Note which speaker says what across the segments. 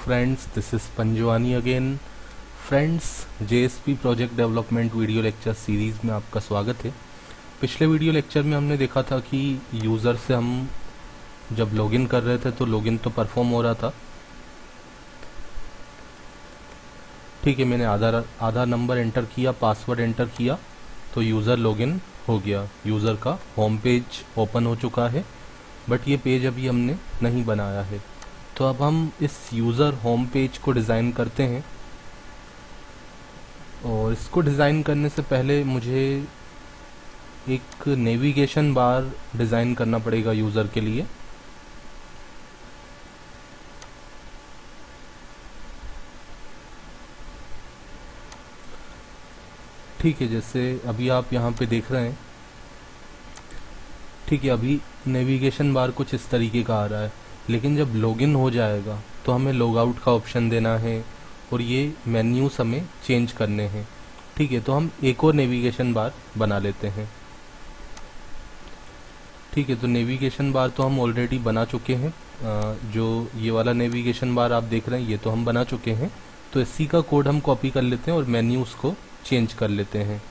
Speaker 1: friends, this is Panjwani again. Friends, JSP project development video lecture series में आपका स्वागत है। पिछले वीडियो लेक्चर में हमने देखा था कि यूज़र से हम जब लॉगिन कर रहे थे तो लॉगिन तो परफॉर्म हो रहा था। ठीक है, मैंने आधा नंबर एंटर किया, पासवर्ड एंटर किया तो यूज़र लॉगिन हो गया। यूज़र का होम पेज ओपन हो चुका है, बट ये पेज अभी हमने नहीं बनाया है। तो अब हम इस यूज़र होम पेज को डिज़ाइन करते हैं, और इसको डिज़ाइन करने से पहले मुझे एक नेविगेशन बार डिज़ाइन करना पड़ेगा यूज़र के लिए। ठीक है, जैसे अभी आप यहाँ पे देख रहे हैं। ठीक है, अभी नेविगेशन बार कुछ इस तरीके का आ रहा है, लेकिन जब लॉगिन हो जाएगा तो हमें लॉग आउट का ऑप्शन देना है और ये मेन्यूज हमें चेंज करने हैं। ठीक है, तो हम एक और नेविगेशन बार बना लेते हैं। ठीक है, तो नेविगेशन बार तो हम ऑलरेडी बना चुके हैं। जो ये वाला नेविगेशन बार आप देख रहे हैं ये तो हम बना चुके हैं। तो इसी का कोड हम कॉपी कर लेते हैं और मेन्यूज को चेंज कर लेते हैं।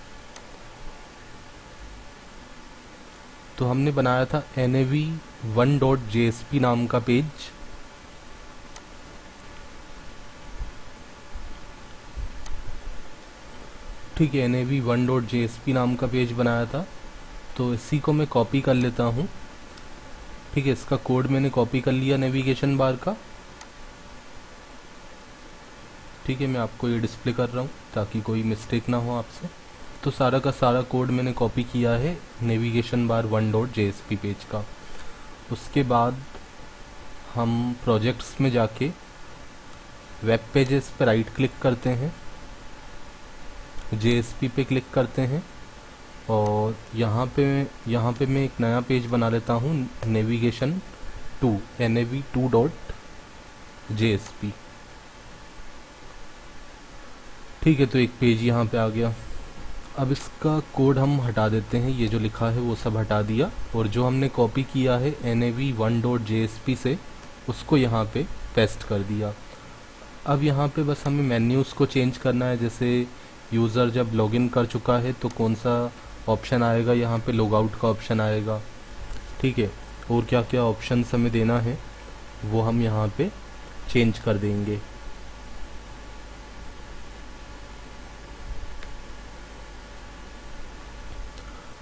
Speaker 1: तो हमने बनाया था nav1.jsp नाम का पेज। ठीक है, nav1.jsp नाम का पेज बनाया था, तो इसी को मैं कॉपी कर लेता हूँ। ठीक है, इसका कोड मैंने कॉपी कर लिया नेविगेशन बार का। ठीक है, मैं आपको ये डिस्प्ले कर रहा हूँ ताकि कोई मिस्टेक ना हो आपसे। तो सारा का सारा कोड मैंने कॉपी किया है नेविगेशन बार 1.jsp पेज का। उसके बाद हम प्रोजेक्ट्स में जाके वेब पेजेस पर राइट क्लिक करते हैं, JSP पे क्लिक करते हैं, और यहाँ पे मैं एक नया पेज बना लेता हूँ, नेविगेशन 2 nav2.jsp। ठीक है, तो एक पेज यहाँ पे आ गया। अब इसका कोड हम हटा देते हैं, ये जो लिखा है वो सब हटा दिया, और जो हमने कॉपी किया है nav1.jsp से उसको यहाँ पे पेस्ट कर दिया। अब यहाँ पे बस हमें मेन्यूज़ को चेंज करना है। जैसे यूज़र जब लॉगिन कर चुका है तो कौन सा ऑप्शन आएगा, यहाँ पे लॉग आउट का ऑप्शन आएगा। ठीक है, और क्या क्या ऑप्शंस हमें देना है वो हम यहाँ पे चेंज कर देंगे।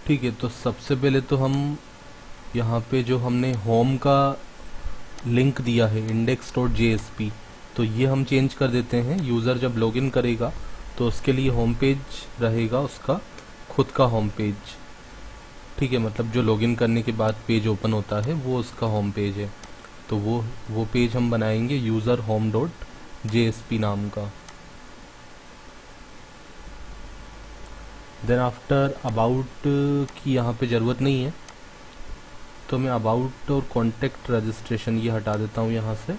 Speaker 1: ठीक है, तो सबसे पहले तो हम यहाँ पे जो हमने होम का लिंक दिया है index.jsp, तो ये हम चेंज कर देते हैं। यूज़र जब लॉगिन करेगा तो उसके लिए होम पेज रहेगा उसका खुद का होम पेज। ठीक है, मतलब जो लॉगिन करने के बाद पेज ओपन होता है वो उसका होम पेज है। तो वो पेज हम बनाएंगे यूज़र home.jsp नाम का। देन आफ्टर अबाउट की यहाँ पे ज़रूरत नहीं है, तो मैं अबाउट और कॉन्टेक्ट रजिस्ट्रेशन ये हटा देता हूँ यहाँ से।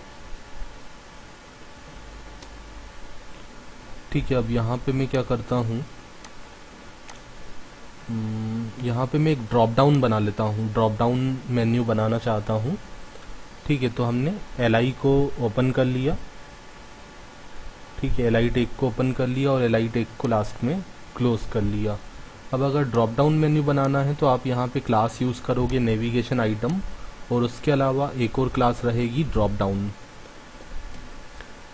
Speaker 1: ठीक है, अब यहाँ पे मैं क्या करता हूँ, यहाँ पे मैं एक ड्रॉप डाउन बना लेता हूँ, ड्रॉप डाउन मेन्यू बनाना चाहता हूँ। ठीक है, तो हमने li को ओपन कर लिया। ठीक है, li टैग को ओपन कर लिया और li टैग को लास्ट में क्लोज कर लिया। अब अगर ड्रॉप डाउन मेन्यू बनाना है तो आप यहाँ पे क्लास यूज़ करोगे नेविगेशन आइटम, और उसके अलावा एक और क्लास रहेगी ड्रॉप डाउन।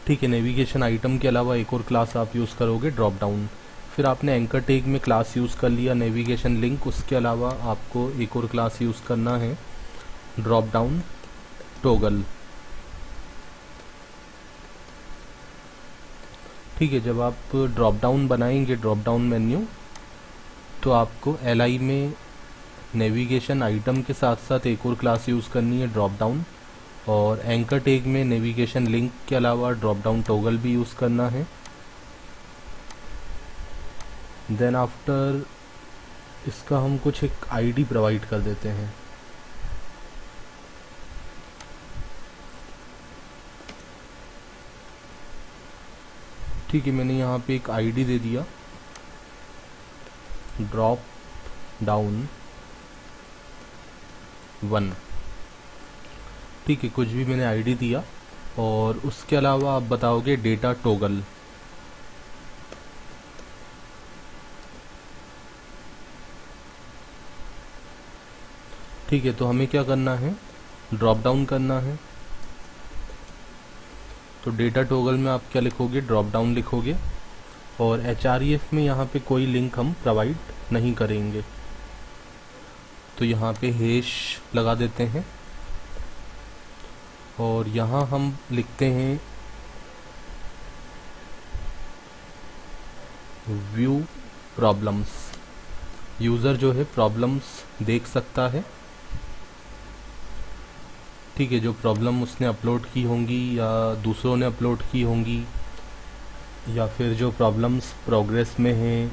Speaker 1: ठीक है, नेविगेशन आइटम के अलावा एक और क्लास आप यूज़ करोगे ड्रॉप डाउन। फिर आपने एंकर टैग में क्लास यूज़ कर लिया नेविगेशन लिंक, उसके अलावा आपको एक और क्लास यूज़ करना है ड्रॉप डाउन टॉगल। ठीक है, जब आप ड्रॉप डाउन बनाएंगे ड्रॉप डाउन मेन्यू, तो आपको li में नेविगेशन आइटम के साथ साथ एक और क्लास यूज़ करनी है ड्रॉप डाउन, और एंकर टैग में नेविगेशन लिंक के अलावा ड्रॉप डाउन टॉगल भी यूज़ करना है। देन आफ्टर इसका हम कुछ एक आईडी प्रोवाइड कर देते हैं। ठीक है, मैंने यहाँ पे एक आईडी दे दिया, ड्रॉप डाउन 1। ठीक है, कुछ भी मैंने आईडी दिया और उसके अलावा आप बताओगे डेटा टॉगल। ठीक है, तो हमें क्या करना है, ड्रॉप डाउन करना है। तो डेटा टॉगल में आप क्या लिखोगे, ड्रॉप डाउन लिखोगे, और HREF में यहाँ पे कोई लिंक हम प्रोवाइड नहीं करेंगे। तो यहाँ पे हैश लगा देते हैं और यहाँ हम लिखते हैं व्यू प्रॉब्लम्स। यूज़र जो है प्रॉब्लम्स देख सकता है। ठीक है, जो प्रॉब्लम उसने अपलोड की होंगी या दूसरों ने अपलोड की होंगी, या फिर जो प्रॉब्लम्स प्रोग्रेस में हैं,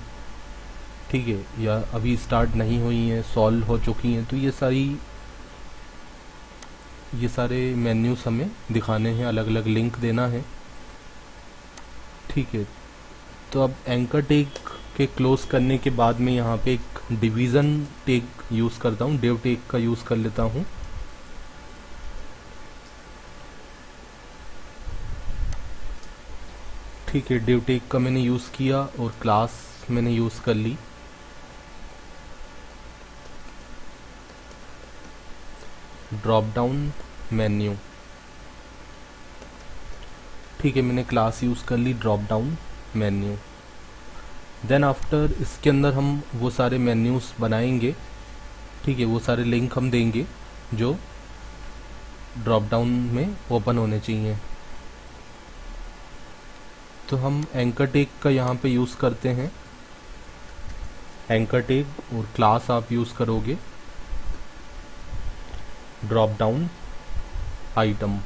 Speaker 1: ठीक है, या अभी स्टार्ट नहीं हुई हैं, सॉल्व हो चुकी हैं, तो ये सारे मेन्यूज हमें दिखाने हैं, अलग अलग लिंक देना है। ठीक है, तो अब एंकर टैग के क्लोज करने के बाद में यहाँ पे एक डिवीज़न टैग यूज़ करता हूँ, डिव टैग का यूज़ कर लेता हूँ। ठीक है, डिव टैग का मैंने यूज़ किया और क्लास मैंने यूज़ कर ली। ड्रॉप डाउन मेन्यू, ठीक है, मैंने क्लास यूज़ कर ली drop down menu. Then after इसके अंदर हम वो सारे मेन्यूज़ बनाएंगे। ठीक है, वो सारे लिंक हम देंगे जो ड्रॉप डाउन में ओपन होने चाहिए। तो हम एंकर टैग का यहाँ पे यूज़ करते हैं, एंकर टैग और क्लास आप यूज़ करोगे ड्रॉप डाउन आइटम।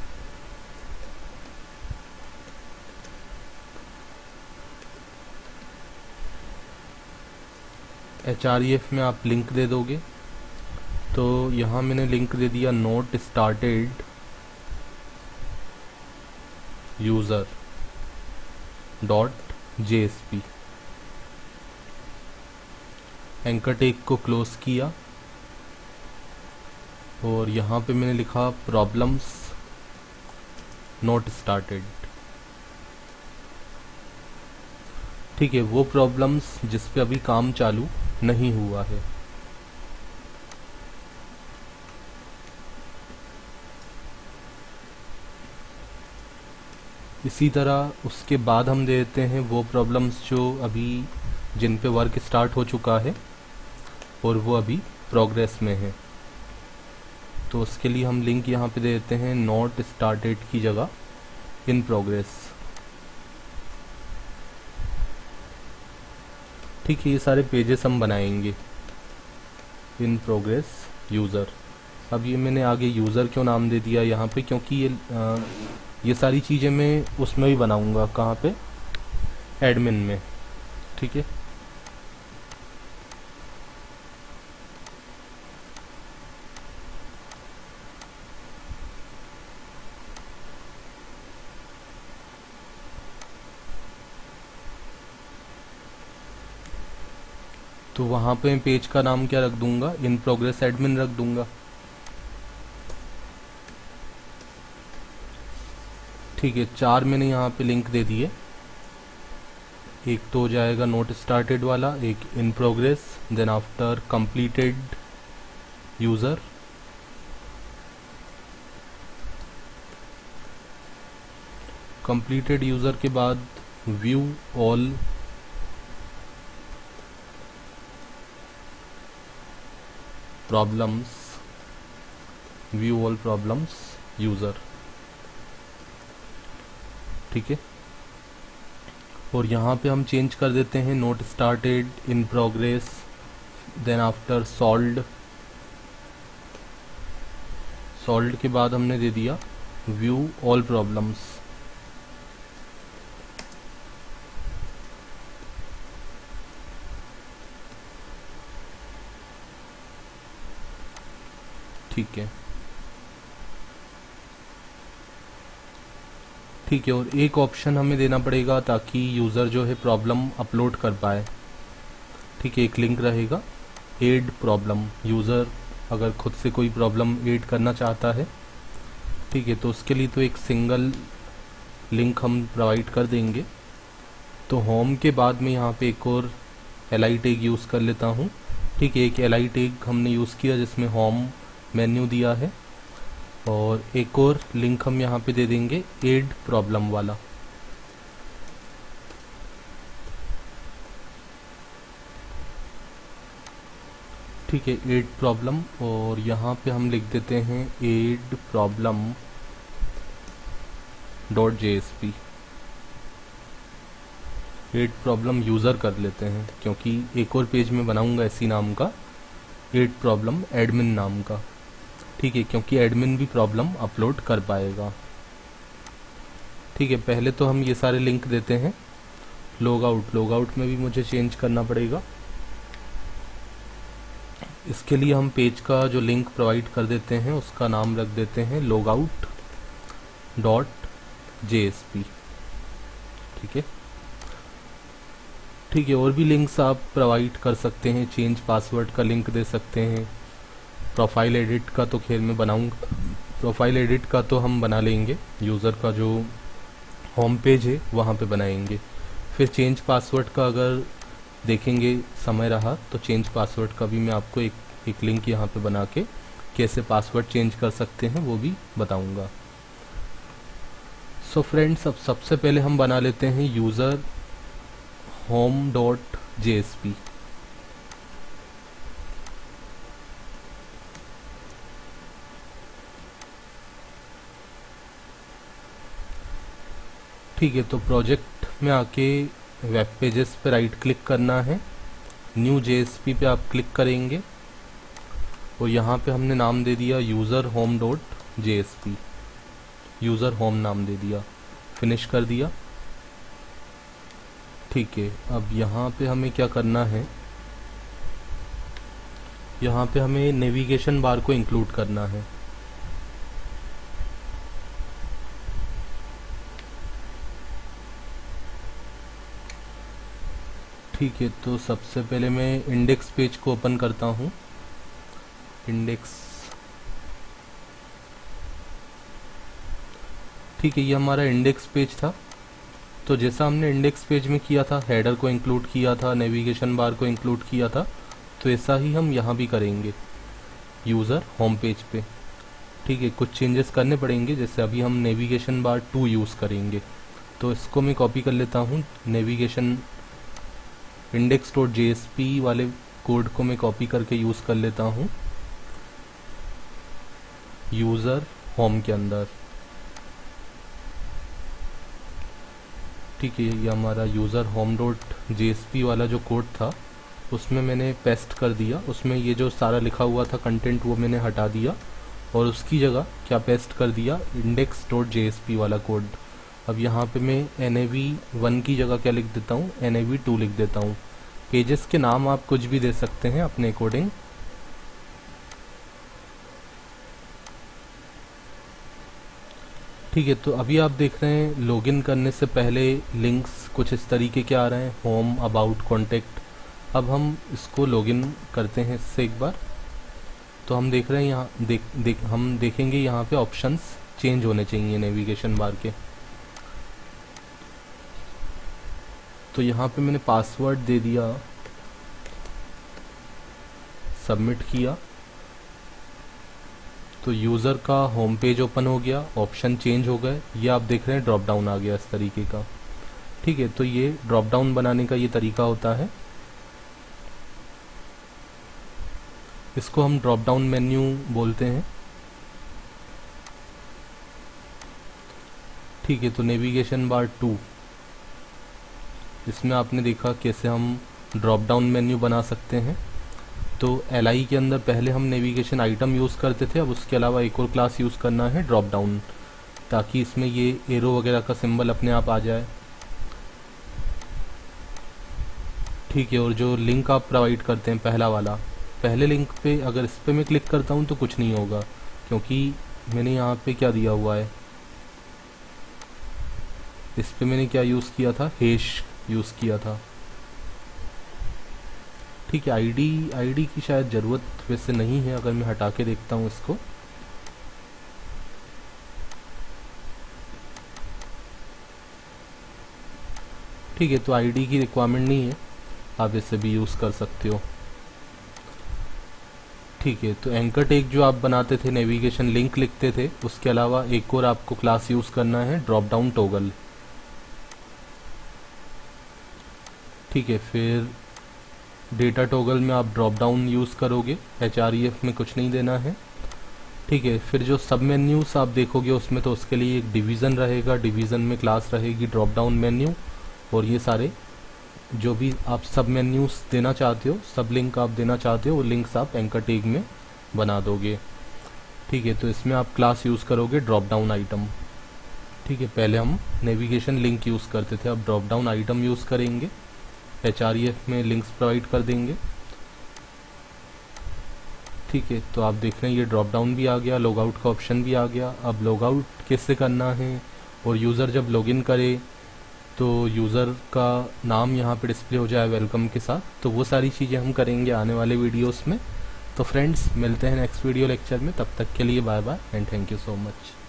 Speaker 1: HREF में आप लिंक दे दोगे। तो यहाँ मैंने लिंक दे दिया note started user .jsp। Anchor tag को क्लोज किया और यहाँ पे मैंने लिखा प्रॉब्लम्स नॉट स्टार्टेड। ठीक है, वो प्रॉब्लम्स जिस पे अभी काम चालू नहीं हुआ है। इसी तरह उसके बाद हम देते हैं वो प्रॉब्लम्स जो अभी जिन पे वर्क स्टार्ट हो चुका है और वो अभी प्रोग्रेस में है। तो उसके लिए हम लिंक यहाँ पे दे देते हैं नॉट स्टार्टेड की जगह इन प्रोग्रेस। ठीक है, ये सारे पेजेस हम बनाएंगे इन प्रोग्रेस यूज़र। अब ये मैंने आगे यूज़र क्यों नाम दे दिया यहाँ पे, क्योंकि ये सारी चीज़ें मैं उसमें भी बनाऊंगा, कहाँ पे, एडमिन में। ठीक है, तो वहाँ पे पेज का नाम क्या रख दूंगा, इन प्रोग्रेस एडमिन रख दूंगा। ठीक है, 4 मैंने यहाँ पे लिंक दे दिए। एक तो हो जाएगा नोट स्टार्टेड वाला, एक in progress, then after completed user, completed user के बाद view all problems, view all problems user. ठीक है, और यहाँ पे हम चेंज कर देते हैं not started in progress, then after solved. Solved के बाद हमने दे दिया व्यू ऑल प्रॉब्लम्स। ठीक है, ठीक है, और एक ऑप्शन हमें देना पड़ेगा ताकि यूज़र जो है प्रॉब्लम अपलोड कर पाए। ठीक है, एक लिंक रहेगा ऐड प्रॉब्लम। यूज़र अगर खुद से कोई प्रॉब्लम ऐड करना चाहता है ठीक है, तो उसके लिए तो एक सिंगल लिंक हम प्रोवाइड कर देंगे। तो होम के बाद में यहाँ पे एक और एल टैग यूज़ कर लेता हूँ। ठीक है, एक एल टैग हमने यूज़ किया जिसमें होम मेन्यू दिया है, और एक और लिंक हम यहाँ पे दे देंगे एड प्रॉब्लम वाला। ठीक है, एड प्रॉब्लम, और यहाँ पे हम लिख देते हैं add problem dot JSP। Add problem user कर लेते हैं, क्योंकि एक और पेज में बनाऊंगा इसी नाम का, एड प्रॉब्लम एडमिन नाम का। ठीक है, क्योंकि एडमिन भी प्रॉब्लम अपलोड कर पाएगा। ठीक है, पहले तो हम ये सारे लिंक देते हैं। लॉगआउट में भी मुझे चेंज करना पड़ेगा। इसके लिए हम पेज का जो लिंक प्रोवाइड कर देते हैं उसका नाम रख देते हैं लॉगआउट डॉट JSP। ठीक है, ठीक है, और भी लिंक्स आप प्रोवाइड कर सकते हैं। चेंज पासवर्ड का लिंक दे सकते हैं। प्रोफाइल एडिट का तो खैर मैं बनाऊंगा, प्रोफाइल एडिट का तो हम बना लेंगे, यूज़र का जो होम पेज है वहाँ पे बनाएंगे। फिर चेंज पासवर्ड का अगर देखेंगे समय रहा तो चेंज पासवर्ड का भी मैं आपको एक लिंक यहाँ पे बना के कैसे पासवर्ड चेंज कर सकते हैं वो भी बताऊंगा। सो फ्रेंड्स, अब सबसे पहले हम बना लेते हैं यूज़र होम डॉट JSP। ठीक है, तो प्रोजेक्ट में आके वेब पेजेस पे राइट क्लिक करना है, न्यू JSP पे आप क्लिक करेंगे, और यहाँ पे हमने नाम दे दिया user home dot JSP। User home नाम दे दिया, फिनिश कर दिया। ठीक है, अब यहाँ पे हमें क्या करना है, यहाँ पे हमें नेविगेशन बार को इंक्लूड करना है। ठीक है, तो सबसे पहले मैं इंडेक्स पेज को ओपन करता हूँ। इंडेक्स, ठीक है, ये हमारा इंडेक्स पेज था। तो जैसा हमने इंडेक्स पेज में किया था, हेडर को इंक्लूड किया था, नेविगेशन बार को इंक्लूड किया था, तो ऐसा ही हम यहाँ भी करेंगे यूज़र होम पेज पे। ठीक है, कुछ चेंजेस करने पड़ेंगे, जैसे अभी हम नेविगेशन बार 2 यूज़ करेंगे, तो इसको मैं कॉपी कर लेता हूँ। नेविगेशन इंडेक्स डॉट JSP वाले कोड को मैं कॉपी करके यूज़ कर लेता हूँ यूज़र होम के अंदर। ठीक है, ये हमारा यूज़र होम डॉट JSP वाला जो कोड था उसमें मैंने पेस्ट कर दिया। उसमें ये जो सारा लिखा हुआ था कंटेंट वो मैंने हटा दिया, और उसकी जगह क्या पेस्ट कर दिया, इंडेक्स डॉट JSP वाला कोड। अब यहाँ पे मैं NAV1 की जगह क्या लिख देता हूँ, NAV2 लिख देता हूँ। पेजेस के नाम आप कुछ भी दे सकते हैं अपने अकॉर्डिंग। ठीक है, तो अभी आप देख रहे हैं लॉगिन करने से पहले लिंक्स कुछ इस तरीके के आ रहे हैं, होम, अबाउट, कॉन्टेक्ट। अब हम इसको लॉगिन करते हैं इससे एक बार, तो हम देख रहे हैं यहाँ हम देखेंगे यहाँ पे ऑप्शंस चेंज होने चाहिए नेविगेशन बार के। तो यहाँ पे मैंने पासवर्ड दे दिया, सबमिट किया, तो यूज़र का होम पेज ओपन हो गया, ऑप्शन चेंज हो गए। ये आप देख रहे हैं ड्रॉप डाउन आ गया इस तरीके का। ठीक है, तो ये ड्रॉप डाउन बनाने का ये तरीका होता है। इसको हम ड्रॉप डाउन मेन्यू बोलते हैं। ठीक है, तो नेविगेशन बार 2, इसमें आपने देखा कैसे हम ड्रॉप डाउन मेन्यू बना सकते हैं। तो LI के अंदर पहले हम नेविगेशन आइटम यूज़ करते थे, अब उसके अलावा एक और क्लास यूज़ करना है ड्रॉप डाउन, ताकि इसमें ये एरो वगैरह का सिंबल अपने आप आ जाए। ठीक है, और जो लिंक आप प्रोवाइड करते हैं पहला वाला, पहले लिंक पे अगर इस पर मैं क्लिक करता हूँ तो कुछ नहीं होगा, क्योंकि मैंने यहाँ पे क्या दिया हुआ है, इस पे मैंने क्या यूज़ किया था, हैश यूज़ किया था। ठीक है, आईडी की शायद ज़रूरत वैसे नहीं है, अगर मैं हटा के देखता हूँ इसको। ठीक है, तो आईडी की रिक्वायरमेंट नहीं है, आप इसे भी यूज़ कर सकते हो। ठीक है, तो एंकर टैग जो आप बनाते थे, नेविगेशन लिंक लिखते थे, उसके अलावा एक और आपको क्लास यूज़ करना है, ड्रॉप डाउन टॉगल। ठीक है, फिर डेटा टॉगल में आप ड्रॉप डाउन यूज़ करोगे, href में कुछ नहीं देना है। ठीक है, फिर जो सब मेन्यूज़ आप देखोगे उसमें, तो उसके लिए एक डिवीज़न रहेगा, डिवीज़न में क्लास रहेगी ड्रॉप डाउन मेन्यू, और ये सारे जो भी आप सब मेन्यूज़ देना चाहते हो, सब लिंक आप देना चाहते हो, वो लिंक्स आप एंकर टैग में बना दोगे। ठीक है, तो इसमें आप क्लास यूज़ करोगे ड्रॉप डाउन आइटम। ठीक है, पहले हम नेविगेशन लिंक यूज़ करते थे, अब ड्रॉप डाउन आइटम यूज़ करेंगे, href में लिंक्स प्रोवाइड कर देंगे। ठीक है, तो आप देख रहे हैं ये ड्रॉप डाउन भी आ गया, लॉग आउट का ऑप्शन भी आ गया। अब लॉग आउट कैसे करना है, और यूज़र जब लॉगिन करे तो यूज़र का नाम यहाँ पे डिस्प्ले हो जाए वेलकम के साथ, तो वो सारी चीज़ें हम करेंगे आने वाले वीडियोस में। तो फ्रेंड्स, मिलते हैं नेक्स्ट वीडियो लेक्चर में, तब तक के लिए bye bye and thank you so much.